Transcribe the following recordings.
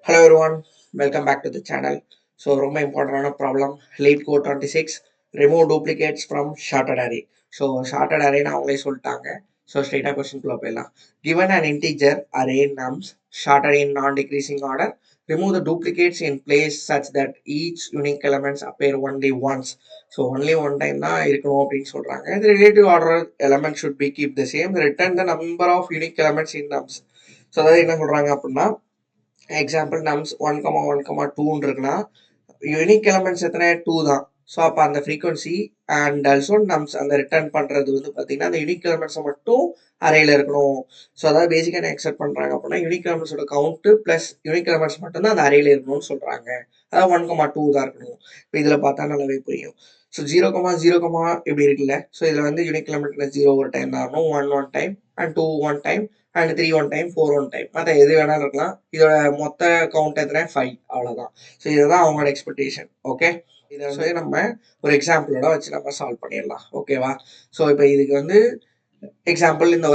Hello everyone, welcome back to the channel. So ரொம்ப இம்பார்ட்டன்டான problem LeetCode 26 remove duplicates from sorted array. So sorted அரேன்னு அவங்களே சொல்லிட்டாங்க. So ஸ்ட்ரெயிட்டாக கொஸ்டின்குள்ளே போயிடலாம். Given an integer array nums sorted in non decreasing order, remove the duplicates in place such that each unique elements appear only once. So only one time தான் இருக்கணும் அப்படின்னு சொல்றாங்க. The relative order element should be keep the same. Return the number of unique elements in nums. So அதாவது என்ன சொல்றாங்க அப்படின்னா, example nums 1,1,2 இருக்குன்னா unique elements எத்தனை 2 தான். ஸோ அப்போ அந்த ஃப்ரீக்வன்சி அண்ட் ஆல்சோ நம்ஸ் அந்த ரிட்டர்ன் பண்ணுறது வந்து பார்த்தீங்கன்னா அந்த யூனிக் எலமெண்ட்ஸை மட்டும் அறையில் இருக்கணும். ஸோ அதாவது பேசிக்காக என்ன எக்ஸெப்ட் பண்ணுறாங்க அப்படின்னா யூனிக் எலமெண்ட்ஸோட கவுண்ட்டு ப்ளஸ் யூனிக் எலமெண்ட்ஸ் மட்டும்தான் அந்த அறையில் இருக்கணும்னு சொல்கிறாங்க. அதாவது 1,2 தான் இருக்கணும். இப்போ இதில் பார்த்தா நல்லாவே புரியும். ஸோ 0,0 இப்படி இருக்குல்ல. ஸோ இதில் வந்து யூனிக் எலமெண்ட்ல 0 ஒரு டைம் தான் இருக்கணும், 1 1 time and 2 1 time and 3 1 time 4 1 time. மற்ற எது வேணாலும் இருக்கலாம். இதோட மொத்த கவுண்ட் எத்தனை 5 அவ்வளோதான். ஸோ இதுதான் அவங்களோட எக்ஸ்பெக்டேஷன். ஓகே, இதை வந்து நம்ம ஒரு எக்ஸாம்பிளோட வச்சு நம்ம சால்வ் பண்ணிடலாம். ஓகேவா? ஸோ இப்போ இதுக்கு வந்து எக்ஸாம்பிள் இந்த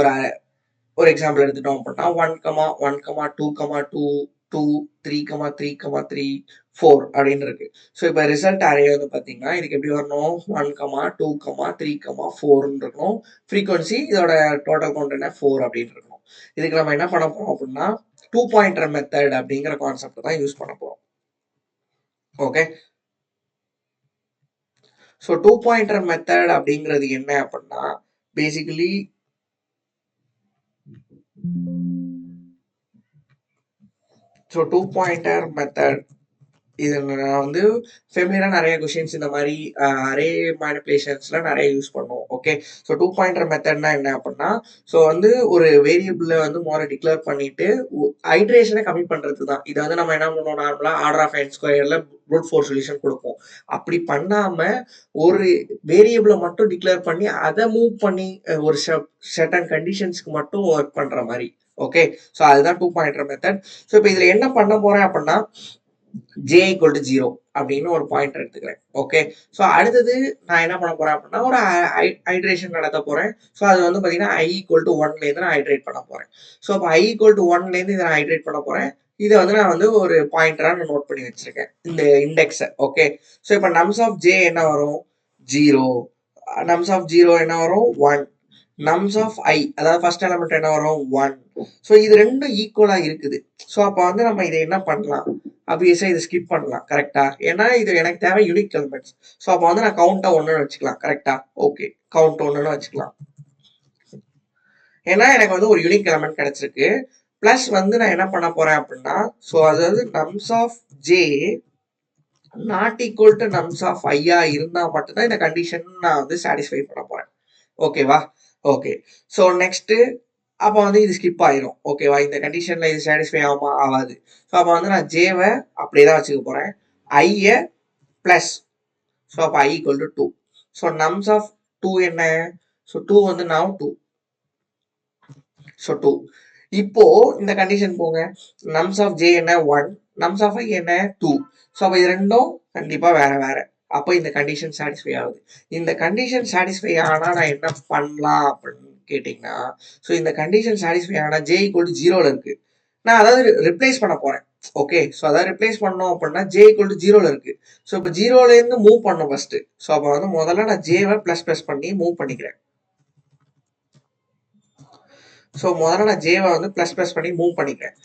ஒரு எக்ஸாம்பிள் எடுத்துட்டோம் அப்படின்னா 1,1,2,2,3,3,3,4 அப்படின்னு இருக்கு. ஸோ இப்போ ரிசல்ட் அரே வந்து பார்த்தீங்கன்னா இதுக்கு எப்படி வரணும்? 1,2,3,4 இருக்கணும். ஃப்ரீக்வன்சி இதோட டோட்டல் கவுண்ட் என்ன 4 அப்படின்னு இருக்கணும். இதுக்கு நம்ம என்ன பண்ண போறோம் அப்படின்னா 2 பாயிண்டர் மெத்தட் அப்படிங்கிற கான்செப்ட் தான் யூஸ் பண்ண போறோம். ஓகே, ஸோ 2 பாயிண்டர் மெத்தட் அப்படிங்கிறது என்ன அப்படின்னா பேசிக்கலி ஸோ 2 பாயிண்டர் மெத்தட் இது நான் வந்து ஃபெமிலியராக நிறைய கொஷின்ஸ் இந்த மாதிரி அரே மேனிப்புலேஷன்ஸ்ல நிறைய யூஸ் பண்ணுவோம். ஓகே, ஸோ 2 பாயிண்டர் மெத்தட்னா என்ன அப்படின்னா, ஸோ வந்து ஒரு வேரியபிளை வந்து முதல்ல டிக்ளேர் பண்ணிட்டு ஹைட்ரேஷனை கம்மி பண்ணுறது தான். இதை வந்து நம்ம என்ன பண்ணுவோம், நார்மலாக ஆர்டர் ஆஃப் n ஸ்கொயர்ல ப்ரூட் ஃபோர்ஸ் சொல்யூஷன் கொடுப்போம். அப்படி பண்ணாம ஒரு வேரியபிளை மட்டும் டிக்ளேர் பண்ணி அதை மூவ் பண்ணி ஒரு சர்டன் கண்டிஷன்ஸ்க்கு மட்டும் ஒர்க் பண்ற மாதிரி. ஓகே, ஸோ அதுதான் 2 பாயிண்டர் மெத்தட். ஸோ இப்போ இதுல என்ன பண்ண போறேன் அப்படின்னா j equal to 0 அப்படின்னு ஒரு பாயிண்ட் எடுத்துக்கிறேன். ஓகே, ஸோ அடுத்தது நான் என்ன பண்ண போறேன் அப்படின்னா ஒரு ஹைட்ரேஷன் நடத்த போறேன். ஸோ அது வந்து பார்த்தீங்கன்னா i equal to 1லேருந்து நான் ஹைட்ரேட் பண்ண போறேன். ஸோ அப்போ i equal to 1லேருந்து இதை நான் ஹைட்ரேட் பண்ண போறேன். இதை வந்து நான் வந்து ஒரு பாயிண்டரா நான் நோட் பண்ணி வச்சிருக்கேன் இந்த இண்டெக்ஸை. ஓகே, ஸோ இப்போ நம்ஸ் ஆஃப் j என்ன வரும்? 0. நம்ஸ் ஆஃப் 0 என்ன வரும்? 1. நம்ஸ் ஆஃப் i அதாவது ஃபர்ஸ்ட் எலமெண்ட் என்ன வரும்? 1. ஸோ இது ரெண்டும் ஈக்குவலா இருக்குது. ஸோ அப்போ வந்து நம்ம இதை என்ன பண்ணலாம்? ஆப்வியஸா இதை ஸ்கிப் பண்ணலாம். கரெக்டா? ஏன்னா இது எனக்கு தேவை யூனிக் எலிமெண்ட்ஸ். ஸோ அப்போ வந்து நான் கவுண்டா 1ன்னு வச்சுக்கலாம். கரெக்டா? ஓகே, கவுண்ட் 1ன்னு வச்சுக்கலாம். ஏன்னா எனக்கு வந்து ஒரு யூனிக் எலிமெண்ட் கிடைச்சிருக்கு. பிளஸ் வந்து நான் என்ன பண்ண போறேன் அப்படின்னா, ஸோ அதாவது nums of J not equal to nums of ஐயா இருந்தா மட்டும்தான் இந்த கண்டிஷன் நான் வந்து சாட்டிஸ்ஃபை பண்ண போறேன். ஓகேவா? ஓகே, ஸோ நெக்ஸ்ட் அப்போ வந்து இது ஸ்கிப் ஆயிரும். ஓகேவா? இந்த கண்டிஷன்ல இது சாட்டிஸ்ஃபை ஆகுமா? ஆகாது. ஸோ அப்போ வந்து நான் ஜேவை அப்படியே தான் வச்சுக்க போறேன். ஐய பிளஸ், ஸோ அப்போ i equal to 2. So nums of 2 என்ன? ஸோ 2 வந்து now 2. ஸோ 2. இப்போ இந்த கண்டிஷன் போங்க. நம்ஸ் ஆஃப் ஜே என்ன? 1. நம்ஸ் ஆஃப் ஐ என்ன? 2. ஸோ அப்போ இது ரெண்டும் கண்டிப்பா வேற வேற. அப்போ இந்த கண்டிஷன் சாட்டிஸ்ஃபை ஆகுது. இந்த கண்டிஷன் சாட்டிஸ்ஃபை ஆனா நான் என்ன பண்ணலாம் அப்படின்னு கேட்டீங்கன்னா, ஸோ இந்த கண்டிஷன் சாட்டிஸ்ஃபை ஆனா ஜே ஈக்குவல் டு 0ல இருக்கு. நான் அதாவது ரிப்ளேஸ் பண்ண போறேன். ஓகே, ஸோ அதாவது ரிப்ளேஸ் பண்ணோம் அப்படின்னா ஜே ஈக்குவல் டு 0ல இருக்கு. ஸோ இப்போ 0லேருந்து மூவ் பண்ணும் ஃபர்ஸ்ட். ஸோ அப்போ வந்து முதல்ல நான் ஜேவை ப்ளஸ் பண்ணி மூவ் பண்ணிக்கிறேன். ஸோ முதல்ல நான் ஜேவை வந்து ப்ளஸ் பண்ணி மூவ் பண்ணிக்கிறேன்.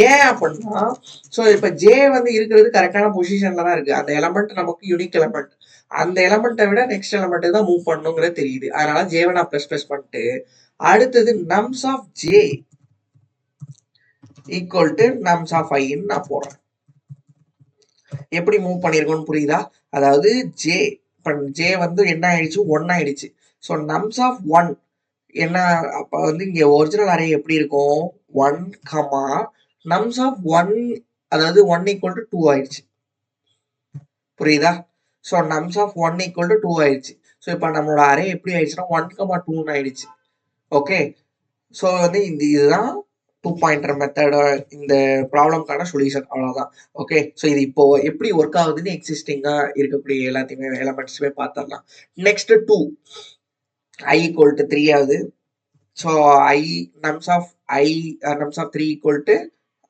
ஏன் அப்படின்னா, ஸோ இப்போ ஜே வந்து இருக்கிறது கரெக்டான பொசிஷன்ல தான் இருக்கு. அந்த எலமெண்ட் நமக்கு யூனிக் எலமெண்ட். அந்த எலமெண்ட்டை விட நெக்ஸ்ட் எலமெண்ட் தான் மூவ் பண்ணணுங்கிறது தெரியுது. அதனால ஜேவை நான் ப்ளஸ் பண்ணிட்டு அடுத்தது nums of j equal to nums of ஐன்னு நான் போடுறேன். எப்படி மூவ் பண்ணிருக்கோம்னு புரியுதா? அதாவது ஜே ஜே வந்து என்ன ஆயிடுச்சு? 1 ஆயிடுச்சு. ஸோ நம்ஸ் ஆஃப் 1 என்ன? அப்ப வந்து இங்க ஒரிஜினல் அரே எப்படி இருக்கும்? 1, நம்ஸ் ஆஃப் 1 அதாவது 1 ஈக்குவல் டு 2 ஆயிடுச்சு. புரியுதா? So nums of 1 equal to 2 ஆயிடுச்சு. ஸோ இப்போ நம்மளோட அரே எப்படி ஆயிடுச்சுன்னா 1, 2 ஆயிடுச்சு. ஓகே, ஸோ வந்து இதுதான் 2 பாயிண்டர் மெத்தட் இந்த ப்ராப்ளம்கான சொல்யூஷன். அவ்வளவுதான். ஓகே, ஸோ இது இப்போ எப்படி ஒர்க் ஆகுதுன்னு எக்ஸிஸ்டிங்கா இருக்கக்கூடிய எல்லாத்தையுமே எலமெண்ட்ஸுமே பார்த்துடலாம். நெக்ஸ்ட் 2 i ஈக்குவல் டு 3 ஆகுது. So i nums of 3 equal to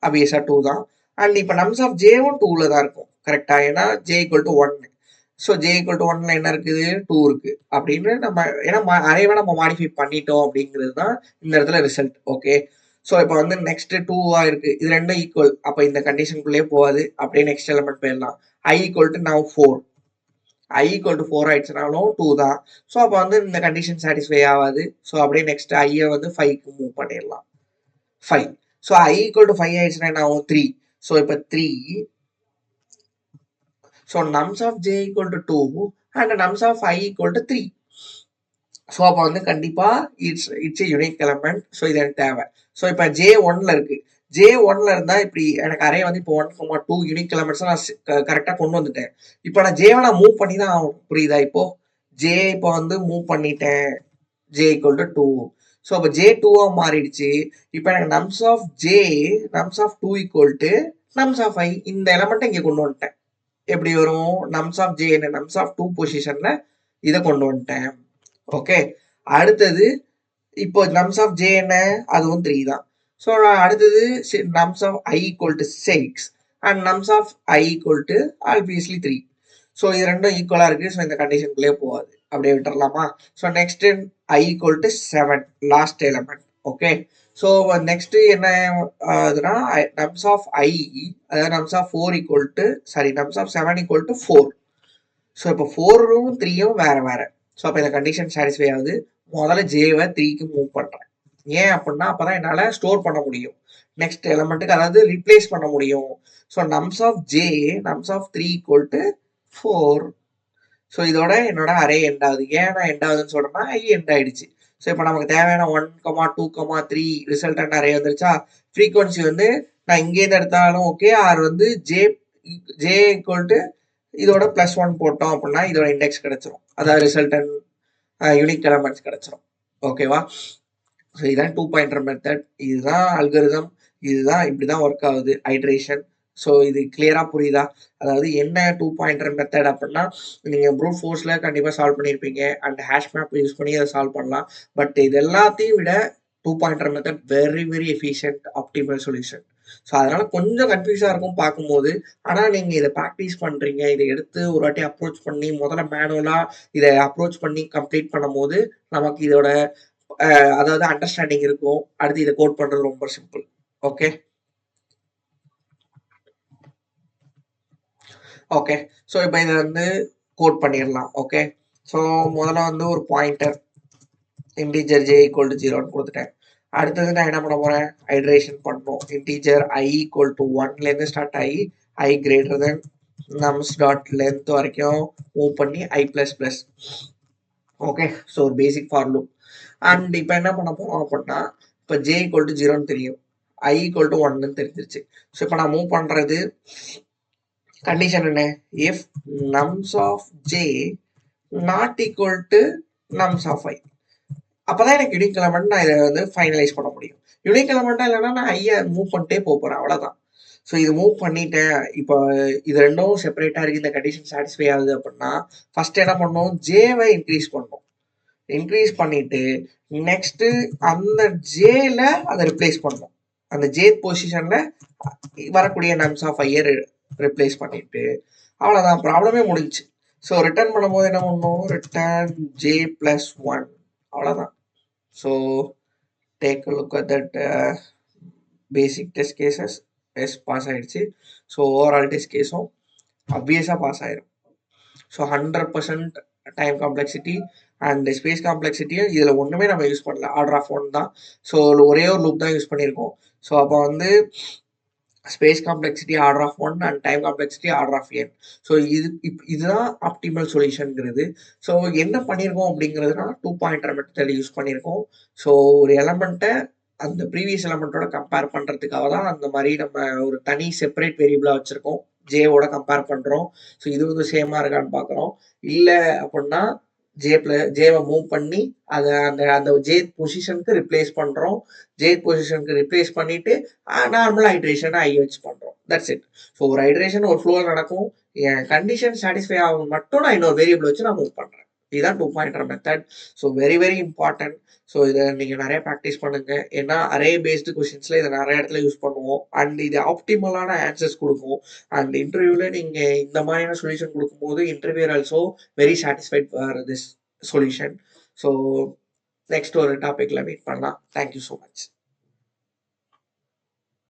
அபியஸா 2 தான். அண்ட் இப்போ நம்ஸ் ஆஃப் ஜேவும் 2ல தான் இருக்கும் கரெக்டா, ஏன்னா j equal to 1. So j equal to 1ல என்ன இருக்குது, 2 இருக்கு அப்படின்னு நம்ம, ஏன்னா அரேவை நம்ம மாடிஃபை பண்ணிட்டோம் அப்படிங்கிறது தான் இந்த இடத்துல ரிசல்ட். ஓகே, ஸோ இப்போ வந்து நெக்ஸ்ட் 2வா இருக்கு, இது ரெண்டும் ஈக்குவல், அப்போ இந்த கண்டிஷனுக்குள்ளேயே போகாது, அப்படியே நெக்ஸ்ட் எலமெண்ட் போயிடலாம். I equal to now 4, i equal to 4 ஆயிடுச்சுனாலும் 2 தான். ஸோ அப்போ வந்து இந்த கண்டிஷன் சாட்டிஸ்ஃபை ஆகாது. ஸோ அப்படியே நெக்ஸ்ட் ஐயை வந்து 5க்கு மூவ் பண்ணிடலாம். 5. ஸோ ஐ ஈக்குவல் டு 5 ஆயிடுச்சுன்னா என்ன ஆகும், 3. ஸோ இப்போ 3. So nums of j equal to 2 and nums of I equal to 3. So அப்போ வந்து கண்டிப்பாக இட்ஸ் யூனிக் எலமெண்ட். ஸோ இது எனக்கு தேவை. ஸோ இப்போ ஜே 1ல இருக்கு, ஜே 1ல இருந்தால் இப்படி எனக்கு அரே வந்து இப்போ 1,2 யூனிக் எலமெண்ட்ஸ் நான் கரெக்டாக கொண்டு வந்துட்டேன். இப்போ நான் ஜேவை நான் மூவ் பண்ணி தான் ஆகும், புரியுதா? இப்போ ஜே இப்போ வந்து மூவ் பண்ணிட்டேன், ஜே ஈக்குவல் டு 2. ஸோ அப்போ ஜே 2வா மாறிடுச்சு. இப்போ எனக்கு nums of j nums of 2 equal to nums of I, இந்த எலமெண்ட்டை இங்கே கொண்டு வந்துட்டேன். எப்படி வரும், nums of j என்ன, nums of 2 பொசிஷன்ல இதை கொண்டு வந்துட்டேன். ஓகே, அடுத்தது இப்போ nums of j என்ன, அதுவும் 3 தான். ஸோ அடுத்தது nums of I equal to 6 and nums of I equal to obviously 3. So இது ரெண்டும் ஈக்குவலாக இருக்கு. ஸோ இந்த கண்டிஷனுக்குள்ளே போகாது, அப்படியே விட்டுறலாமா? So next I equal to 7, last element. Okay, so next என்ன ஆகுதுன்னா nums of I, அதாவது nums of 4 equal to nums of 7 equal to 4. So இப்போ 4ம் 3யும் வேற வேற. ஸோ அப்போ இந்த கண்டிஷன் சாட்டிஸ்ஃபை ஆகுது. முதல்ல ஜேவை 3க்கு மூவ் பண்ணுறேன். ஏன் அப்படின்னா அப்போதான் என்னால் ஸ்டோர் பண்ண முடியும் நெக்ஸ்ட் எலமெண்ட்டுக்கு, அதாவது ரீப்ளேஸ் பண்ண முடியும். So nums of j nums of 3 equal to 4. So இதோட என்னோட அரே எண்ட் ஆகுது. ஏன் நான் எண்ட் ஆகுதுன்னு சொல்றேன்னா ஐ எண்ட் ஆயிடுச்சு. ஸோ இப்போ நமக்கு தேவையான 1, 2, 3 ரிசல்ட் அரே வந்துருச்சா. ஃப்ரீக்வன்சி வந்து நான் இங்கேருந்து எடுத்தாலும் ஓகே, ஆர் வந்து ஜே ஈக்குவல் டு இதோட +1 போட்டோம் அப்படின்னா இதோட இண்டெக்ஸ் கிடைச்சிரும், அதாவது ரிசல்டன் யூனிக் எலமெண்ட்ஸ் கிடைச்சிரும். ஓகேவா? ஸோ இதுதான் 2 பாயிண்டர் மெத்தட், இதுதான் அல்கரிதம், இதுதான் இப்படி தான் ஒர்க் ஆகுது ஐட்ரேஷன். ஸோ இது கிளியராக புரியுதா? அதாவது என்ன 2 பாயிண்டர் மெத்தட் அப்படின்னா, நீங்கள் ப்ரூட் ஃபோர்ஸில் கண்டிப்பாக சால்வ் பண்ணியிருப்பீங்க அண்ட் ஹேஷ் மேப் யூஸ் பண்ணி அதை சால்வ் பண்ணலாம். பட் இது எல்லாத்தையும் விட 2 pointer method very very efficient optimal solution. So அதனால கொஞ்சம் கன்ஃபியூஸாக இருக்கும் பார்க்கும்போது. ஆனால் நீங்கள் இதை ப்ராக்டிஸ் பண்ணுறீங்க, இதை எடுத்து ஒரு வாட்டி அப்ரோச் பண்ணி முதல்ல மேனுவலாக இதை அப்ரோச் பண்ணி கம்ப்ளீட் பண்ணும் போது நமக்கு இதோட அதாவது அண்டர்ஸ்டாண்டிங் இருக்கும். அடுத்து இதை கோட் பண்ணுறது ரொம்ப சிம்பிள். ஓகே ஓகே, ஸோ இப்போ இதை வந்து கோட் பண்ணிடலாம். ஓகே, ஸோ முதல்ல வந்து ஒரு pointer integer j equal to 0ன்னு கொடுத்துட்டேன். அடுத்தது நான் என்ன பண்ண போறேன், ஐட்ரேஷன் பண்ணணும். இன்டீஜர் ஐ ஈக்குவல் டு 1லேருந்து ஸ்டார்ட் ஆகி i greater than nums dot length வரைக்கும் மூவ் பண்ணி i plus plus. Okay, so ஒரு பேசிக் ஃபார் லூப். அண்ட் இப்போ என்ன பண்ண போறோம் அப்படின்னா, இப்போ ஜே ஈக்குவல் டு 0ன்னு தெரியும், ஐ ஈக்குவல் டு 1ன்னு தெரிஞ்சிருச்சு. ஸோ இப்போ நான் மூவ் பண்ணுறது கண்டிஷன் என்ன, if nums of J not equal to nums of i, அப்போதான் எனக்கு யூனிக் எலமெண்ட் நான் இதை வந்து ஃபைனலைஸ் பண்ண முடியும். யூனிக் எலமெண்ட்டாக இல்லைன்னா நான் ஐயை மூவ் பண்ணிட்டே போகிறேன், அவ்வளோதான். ஸோ இது மூவ் பண்ணிட்டேன். இப்போ இது ரெண்டும் செப்பரேட்டாக இருக்குது, இந்த கண்டிஷன் சாட்டிஸ்ஃபை ஆகுது அப்படின்னா ஃபர்ஸ்ட் என்ன பண்ணணும், ஜேவை இன்க்ரீஸ் பண்ணணும். இன்க்ரீஸ் பண்ணிட்டு நெக்ஸ்ட்டு அந்த ஜேல அதை ரிப்ளேஸ் பண்ணணும். அந்த ஜே பொசிஷனில் வரக்கூடிய நம்ஸ் ஆஃப் ஐயை ரிப்ளேஸ் பண்ணிட்டு அவ்வளோதான், ப்ராப்ளமே முடிஞ்சுச்சு. ஸோ ரிட்டர்ன் பண்ணும்போது என்ன பண்ணணும், ரிட்டர்ன் ஜே ப்ளஸ் 1, அவ்வளோதான். So take look at that basic test cases. Yes, pass ஆகிடுச்சு. ஸோ ஓவரால் டெஸ்ட் கேஸும் அப்வியஸாக பாஸ் ஆயிடும். So 100% time complexity and space காம்ப்ளெக்சிட்டியும் இதில் ஒன்றுமே நம்ம யூஸ் பண்ணல, ஆர்டர் ஆஃப் 1 தான். ஸோ ஒரே ஒரு லூப் தான் யூஸ் பண்ணியிருக்கோம். ஸோ அப்போ வந்து space complexity order of 1 and time complexity order of n. So இதுதான் ஆப்டிமல் சொல்யூஷனுங்கிறது. ஸோ என்ன பண்ணியிருக்கோம் அப்படிங்கிறதுனா 2 பாயிண்டர் மெத்தட் யூஸ் பண்ணியிருக்கோம். ஸோ ஒரு எலமெண்ட்டை அந்த ப்ரீவியஸ் எலமெண்ட்டோட கம்பேர் பண்ணுறதுக்காக தான் அந்த மாதிரி நம்ம ஒரு தனி செப்பரேட் வேரியபிளாக வச்சுருக்கோம், ஜேவோட கம்பேர் பண்ணுறோம். ஸோ இது வந்து சேமாக இருக்கான்னு பார்க்குறோம். இல்லை அப்படின்னா ஜேவை மூவ் பண்ணி அதை அந்த ஜே பொசிஷனுக்கு ரிப்ளேஸ் பண்ணுறோம். ஜே பொசிஷனுக்கு ரிப்ளேஸ் பண்ணிட்டு நார்மல் ஹைட்ரேஷனை ஐ வச்சு பண்ணுறோம். That's it. ஸோ ஒரு ஹைட்ரேஷன் ஒரு ஃப்ளோவில் நடக்கும். என் கண்டிஷன் சாட்டிஸ்ஃபை ஆகும் மட்டும் நான் இன்னொரு வேரியபிள் வச்சு நான் மூவ் பண்ணுறேன். இதுதான் two pointer method. So very very important. So இதை நீங்கள் நிறைய ப்ராக்டிஸ் பண்ணுங்க. ஏன்னா அரே பேஸ்டு கொஷின்ஸில் இதை நிறைய இடத்துல யூஸ் பண்ணுவோம். அண்ட் இது ஆப்டிமலான ஆன்சர்ஸ் கொடுக்கும். அண்ட் இன்டர்வியூவில் நீங்கள் இந்த மாதிரியான சொல்யூஷன் கொடுக்கும்போது interviewer also very satisfied for this solution. So next ஒரு டாப்பிக்கில் மீட் பண்ணலாம். Thank you so much.